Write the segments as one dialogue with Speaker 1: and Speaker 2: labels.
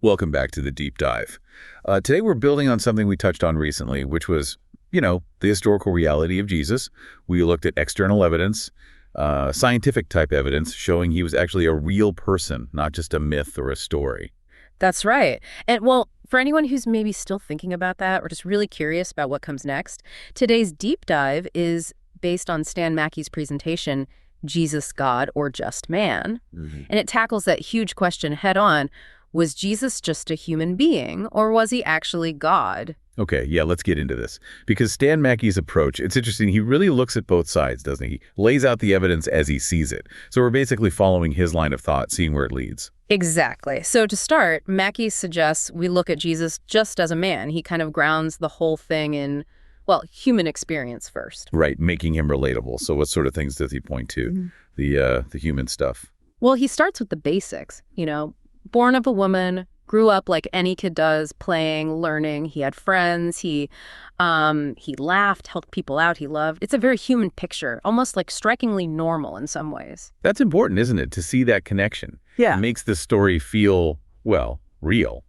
Speaker 1: Welcome back to the deep dive. Today we're building on something we touched on recently, which was, the historical reality of Jesus. We looked at external evidence, scientific type evidence, showing he was actually a real person, not just a myth or a story.
Speaker 2: That's right. And well, for anyone who's maybe still thinking about that or just really curious about what comes next, today's deep dive is based on Stan Mackey's presentation, Jesus, God, or Just Man. And it tackles that huge question head on. Was Jesus just a human being, or was he actually God?
Speaker 1: Okay, yeah, let's get into this. Because Stan Mackey's approach, it's interesting, he really looks at both sides, doesn't he? He lays out the evidence as he sees it. So we're basically following his line of thought, seeing where it leads.
Speaker 2: Exactly. So to start, Mackey suggests we look at Jesus just as a man. He kind of grounds the whole thing in, well, human experience first.
Speaker 1: Right, making him relatable. So what sort of things does he point to? The human stuff.
Speaker 2: Well, he starts with the basics, born of a woman, grew up like any kid does, playing, learning. He had friends. He laughed, helped people out he loved. It's a very human picture, almost like strikingly normal in some ways.
Speaker 1: That's important, isn't it, to see that connection?
Speaker 2: Yeah.
Speaker 1: It makes the story feel, well, real.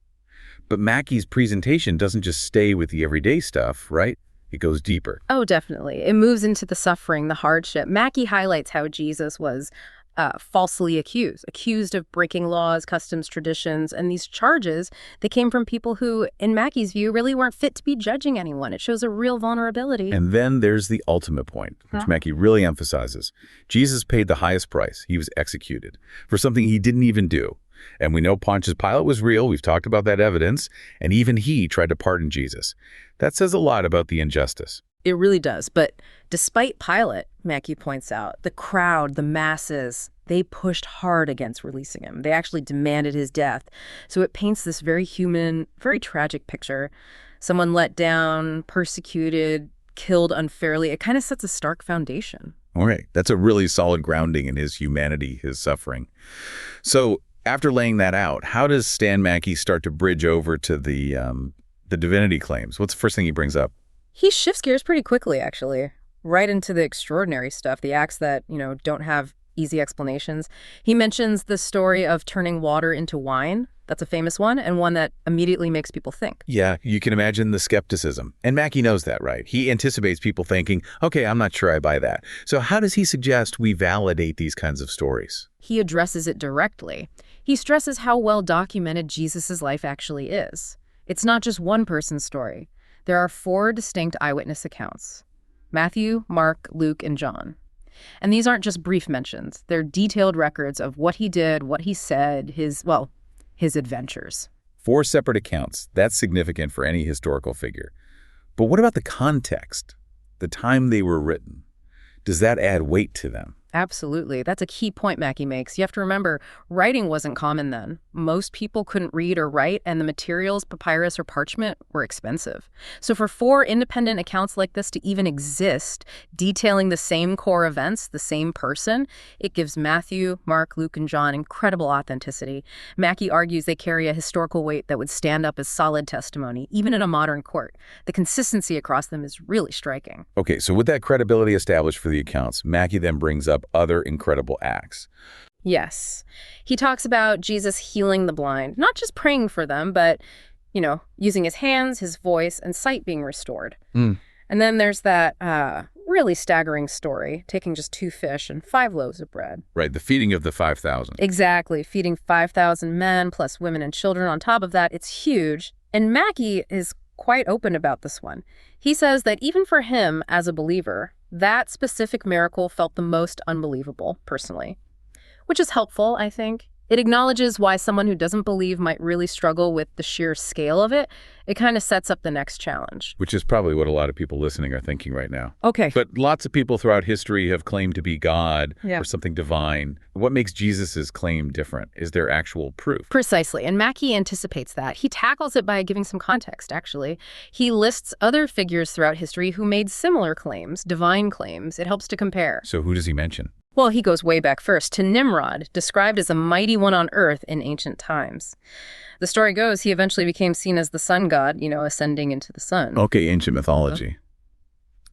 Speaker 1: But Mackey's presentation doesn't just stay with the everyday stuff, right? It goes deeper.
Speaker 2: Oh, definitely. It moves into the suffering, the hardship. Mackey highlights how Jesus was falsely accused of breaking laws, customs, traditions, and these charges, they came from people who, in Mackey's view, really weren't fit to be judging anyone. It shows a real vulnerability.
Speaker 1: And then there's the ultimate point, which Mackey really emphasizes. Jesus paid the highest price. He was executed for something he didn't even do. And we know Pontius Pilate was real. We've talked about that evidence. And even he tried to pardon Jesus. That says a lot about the injustice.
Speaker 2: It really does. But despite Pilate, Mackey points out, the crowd, the masses, they pushed hard against releasing him. They actually demanded his death. So it paints this very human, very tragic picture. Someone let down, persecuted, killed unfairly. It kind of sets a stark foundation.
Speaker 1: All right. That's a really solid grounding in his humanity, his suffering. So after laying that out, how does Stan Mackey start to bridge over to the divinity claims? What's the first thing he brings up?
Speaker 2: He shifts gears pretty quickly, actually, right into the extraordinary stuff, the acts that, don't have easy explanations. He mentions the story of turning water into wine. That's a famous one, and one that immediately makes people think.
Speaker 1: Yeah, you can imagine the skepticism. And Mackey knows that, right? He anticipates people thinking, okay, I'm not sure I buy that. So how does he suggest we validate these kinds of stories?
Speaker 2: He addresses it directly. He stresses how well documented Jesus' life actually is. It's not just one person's story. There are 4 distinct eyewitness accounts: Matthew, Mark, Luke, and John. And these aren't just brief mentions. They're detailed records of what he did, what he said, his adventures.
Speaker 1: 4 separate accounts. That's significant for any historical figure. But what about the context? The time they were written? Does that add weight to them?
Speaker 2: Absolutely. That's a key point Mackey makes. You have to remember, writing wasn't common then. Most people couldn't read or write, and the materials, papyrus or parchment, were expensive. So for 4 independent accounts like this to even exist, detailing the same core events, the same person, it gives Matthew, Mark, Luke, and John incredible authenticity. Mackey argues they carry a historical weight that would stand up as solid testimony, even in a modern court. The consistency across them is really striking.
Speaker 1: Okay, so with that credibility established for the accounts, Mackey then brings up other incredible acts.
Speaker 2: Yes. He talks about Jesus healing the blind, not just praying for them, but, using his hands, his voice, and sight being restored. And then there's that really staggering story, taking just 2 fish and 5 loaves of bread.
Speaker 1: Right, the feeding of the 5,000.
Speaker 2: Exactly, feeding 5,000 men plus women and children. On top of that, it's huge. And Mackey is quite open about this one. He says that even for him as a believer, that specific miracle felt the most unbelievable, personally, which is helpful, I think. It acknowledges why someone who doesn't believe might really struggle with the sheer scale of it. It kind of sets up the next challenge.
Speaker 1: Which is probably what a lot of people listening are thinking right now.
Speaker 2: Okay.
Speaker 1: But lots of people throughout history have claimed to be God
Speaker 2: or
Speaker 1: something divine. What makes Jesus's claim different? Is there actual proof?
Speaker 2: Precisely. And Mackey anticipates that. He tackles it by giving some context, actually. He lists other figures throughout history who made similar claims, divine claims. It helps to compare.
Speaker 1: So who does he mention?
Speaker 2: Well, he goes way back first to Nimrod, described as a mighty one on earth in ancient times. The story goes he eventually became seen as the sun god, ascending into the sun.
Speaker 1: Okay, ancient mythology.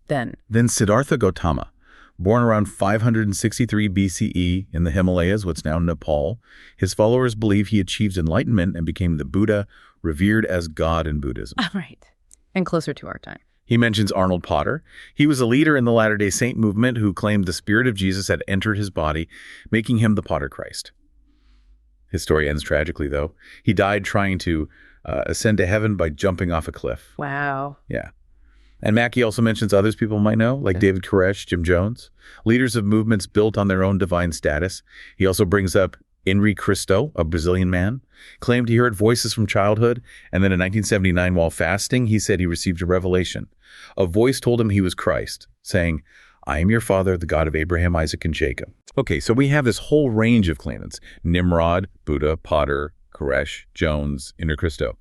Speaker 2: Then
Speaker 1: Siddhartha Gautama. Born around 563 BCE in the Himalayas, what's now Nepal, his followers believe he achieved enlightenment and became the Buddha, revered as God in Buddhism.
Speaker 2: Right. And closer to our time.
Speaker 1: He mentions Arnold Potter. He was a leader in the Latter-day Saint movement who claimed the spirit of Jesus had entered his body, making him the Potter Christ. His story ends tragically, though. He died trying to ascend to heaven by jumping off a cliff.
Speaker 2: Wow.
Speaker 1: Yeah. And Mackey also mentions others people might know, like David Koresh, Jim Jones, leaders of movements built on their own divine status. He also brings up Henri Cristo, a Brazilian man, claimed he heard voices from childhood, and then in 1979, while fasting, he said he received a revelation. A voice told him he was Christ, saying, "I am your father, the God of Abraham, Isaac, and Jacob." Okay, so we have this whole range of claimants: Nimrod, Buddha, Potter, Koresh, Jones, Henri Cristo.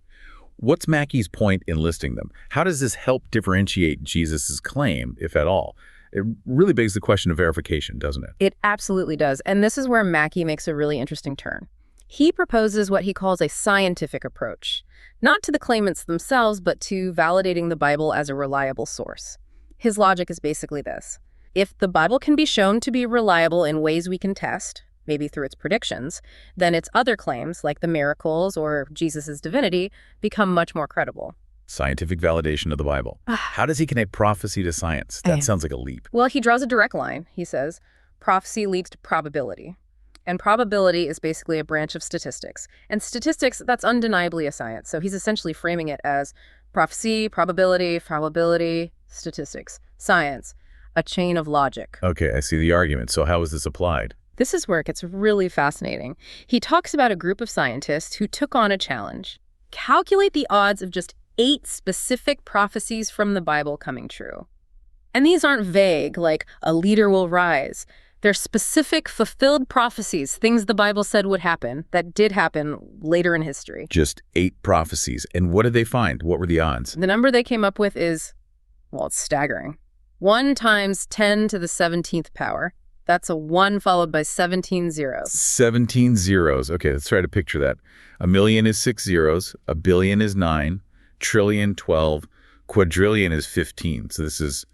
Speaker 1: What's Mackey's point in listing them? How does this help differentiate Jesus' claim, if at all? It really begs the question of verification, doesn't it?
Speaker 2: It absolutely does. And this is where Mackey makes a really interesting turn. He proposes what he calls a scientific approach, not to the claimants themselves, but to validating the Bible as a reliable source. His logic is basically this. If the Bible can be shown to be reliable in ways we can test, maybe through its predictions, then its other claims, like the miracles or Jesus' divinity, become much more credible.
Speaker 1: Scientific validation of the Bible. How does he connect prophecy to science? That sounds like a leap.
Speaker 2: Well, he draws a direct line. He says, prophecy leads to probability. And probability is basically a branch of statistics. And statistics, that's undeniably a science. So he's essentially framing it as prophecy, probability, statistics, science, a chain of logic.
Speaker 1: Okay, I see the argument. So how is this applied?
Speaker 2: This is where it gets really fascinating. He talks about a group of scientists who took on a challenge. Calculate the odds of just 8 specific prophecies from the Bible coming true. And these aren't vague, like a leader will rise. They're specific, fulfilled prophecies, things the Bible said would happen, that did happen later in history.
Speaker 1: Just 8 prophecies. And what did they find? What were the odds?
Speaker 2: The number they came up with is, well, it's staggering. 1 times 10 to the 17th power. That's a 1 followed by 17 zeros. 17 zeros. Okay, let's try to picture that. A million is 6 zeros. A billion is 9. Trillion, 12. Quadrillion is 15. So this is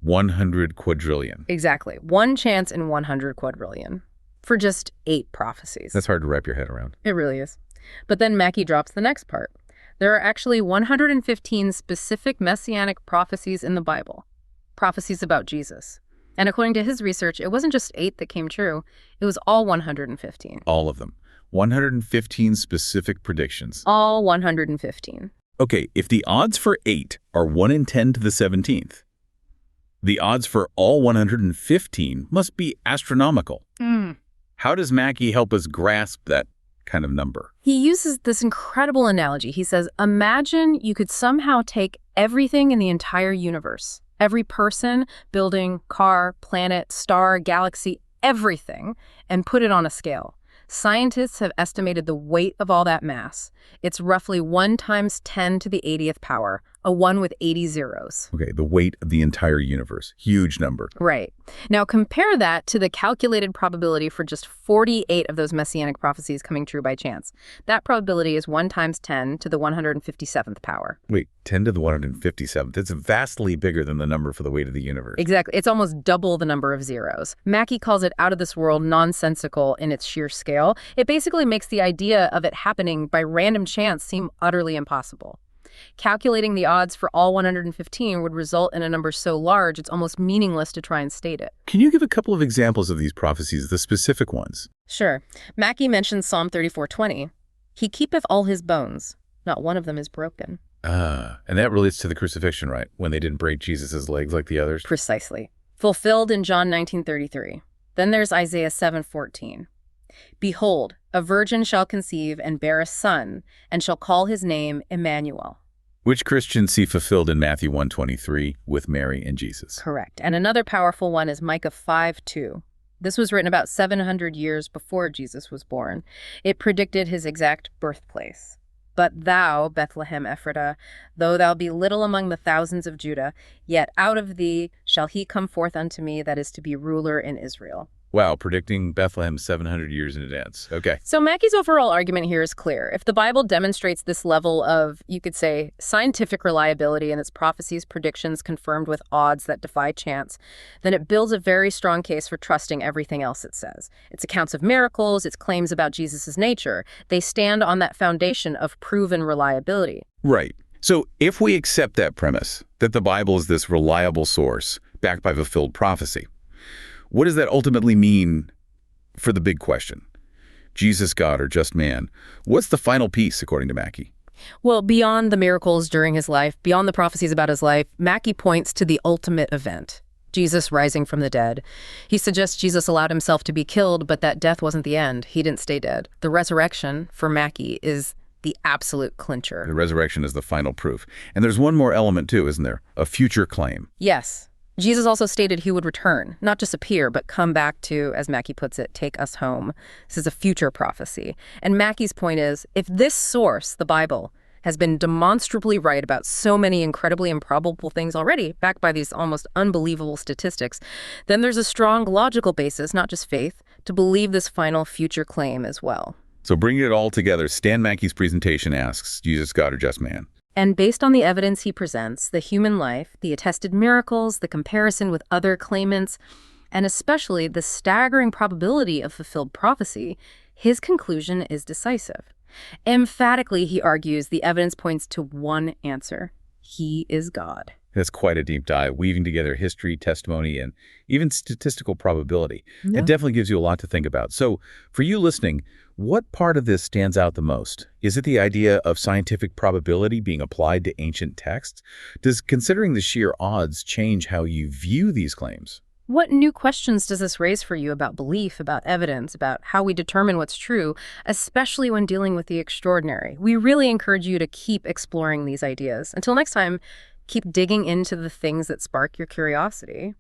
Speaker 2: 100 quadrillion. Exactly. 1 chance in 100 quadrillion for just 8 prophecies.
Speaker 1: That's hard to wrap your head around.
Speaker 2: It really is. But then Mackey drops the next part. There are actually 115 specific messianic prophecies in the Bible. Prophecies about Jesus. And according to his research, it wasn't just 8 that came true. It was all 115.
Speaker 1: All of them. 115 specific predictions.
Speaker 2: All 115.
Speaker 1: Okay, if the odds for 8 are 1 in 10 to the 17th, the odds for all 115 must be astronomical. How does Mackey help us grasp that kind of number?
Speaker 2: He uses this incredible analogy. He says, imagine you could somehow take everything in the entire universe, every person, building, car, planet, star, galaxy, everything, and put it on a scale. Scientists have estimated the weight of all that mass. It's roughly 1 times 10 to the 80th power, a 1 with 80 zeros.
Speaker 1: Okay, the weight of the entire universe. Huge number.
Speaker 2: Right. Now compare that to the calculated probability for just 48 of those messianic prophecies coming true by chance. That probability is 1 times 10 to the 157th power.
Speaker 1: Wait, 10 to the 157th. It's vastly bigger than the number for the weight of the universe.
Speaker 2: Exactly. It's almost double the number of zeros. Mackey calls it out of this world, nonsensical in its sheer scale. It basically makes the idea of it happening by random chance seem utterly impossible. Calculating the odds for all 115 would result in a number so large it's almost meaningless to try and state it.
Speaker 1: Can you give a couple of examples of these prophecies, the specific ones?
Speaker 2: Sure. Mackey mentions Psalm 34:20. He keepeth all his bones. Not one of them is broken.
Speaker 1: And that relates to the crucifixion, right? When they didn't break Jesus' legs like the others?
Speaker 2: Precisely. Fulfilled in John 19:33. Then there's Isaiah 7:14. Behold, a virgin shall conceive and bear a son, and shall call his name Emmanuel.
Speaker 1: Which Christians see fulfilled in Matthew 1:23 with Mary and Jesus.
Speaker 2: Correct. And another powerful one is Micah 5:2. This was written about 700 years before Jesus was born. It predicted his exact birthplace. But thou, Bethlehem Ephratah, though thou be little among the thousands of Judah, yet out of thee shall he come forth unto me that is to be ruler in Israel.
Speaker 1: Wow, predicting Bethlehem 700 years in advance. Okay.
Speaker 2: So Mackey's overall argument here is clear. If the Bible demonstrates this level of, you could say, scientific reliability in its prophecies, predictions confirmed with odds that defy chance, then it builds a very strong case for trusting everything else it says. Its accounts of miracles, its claims about Jesus' nature, they stand on that foundation of proven reliability.
Speaker 1: Right. So if we accept that premise, that the Bible is this reliable source backed by fulfilled prophecy, what does that ultimately mean for the big question? Jesus, God, or just man? What's the final piece, according to Mackey?
Speaker 2: Well, beyond the miracles during his life, beyond the prophecies about his life, Mackey points to the ultimate event, Jesus rising from the dead. He suggests Jesus allowed himself to be killed, but that death wasn't the end. He didn't stay dead. The resurrection, for Mackey, is the absolute clincher.
Speaker 1: The resurrection is the final proof. And there's one more element, too, isn't there? A future claim.
Speaker 2: Yes. Jesus also stated he would return, not just appear, but come back to, as Mackey puts it, take us home. This is a future prophecy. And Mackey's point is, if this source, the Bible, has been demonstrably right about so many incredibly improbable things already, backed by these almost unbelievable statistics, then there's a strong logical basis, not just faith, to believe this final future claim as well.
Speaker 1: So bringing it all together, Stan Mackey's presentation asks, Jesus, God, or just man?
Speaker 2: And based on the evidence he presents, the human life, the attested miracles, the comparison with other claimants, and especially the staggering probability of fulfilled prophecy, his conclusion is decisive. Emphatically, he argues, the evidence points to one answer. He is God.
Speaker 1: That's quite a deep dive, weaving together history, testimony, and even statistical probability.
Speaker 2: Yeah.
Speaker 1: It definitely gives you a lot to think about. So for you listening, what part of this stands out the most? Is it the idea of scientific probability being applied to ancient texts? Does considering the sheer odds change how you view these claims?
Speaker 2: What new questions does this raise for you about belief, about evidence, about how we determine what's true, especially when dealing with the extraordinary? We really encourage you to keep exploring these ideas. Until next time, keep digging into the things that spark your curiosity.